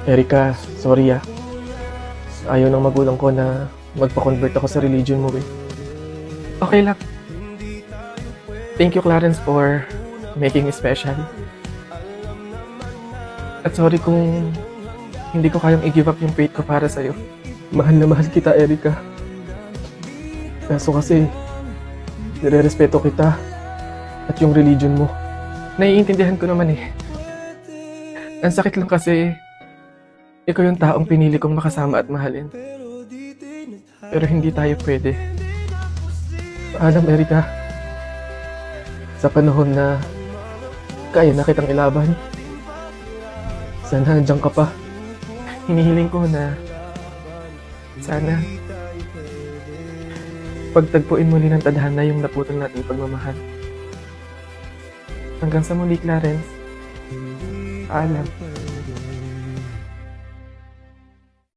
Erika, sorry ah. Ayaw ng magulang ko na magpa-convert ako sa religion mo eh. Okay lang. Thank you, Clarence, for making it special. At sorry kung hindi ko kayang i-give up yung faith ko para sa'yo. Mahal na mahal kita, Erika. Kaso kasi, nire-respeto kita at yung religion mo. Naiintindihan ko naman eh. Ang sakit lang kasi, ikaw yung taong pinili kong makasama at mahalin. Pero hindi tayo pwede. Paalam, Erika. Sa panahon na kaya na kitang ilaban, sana nandiyan ka pa. Hinihiling ko na sana pagtagpuin muli ng tadhana yung naputol nating pagmamahal. Hanggang sa muli, Clarence. Paalam.